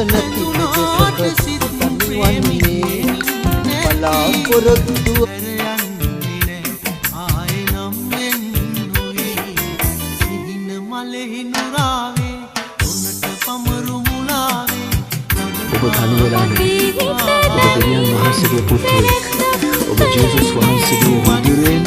නැති දෙසක තනිවන්නේ බලාපොරොත්තුව ආයෙනම් වෙන්නුයි සිහින මලෙහි නුරාවේ උනට පමරු මුලාවේ ඔබ තනි වෙලා නැහැ. ඔබ දෙවියන් වහන්සේගේ පුත්‍රයෙක්. ඔබ ජේසුස් වහන්සේගේ වඳුරෙන්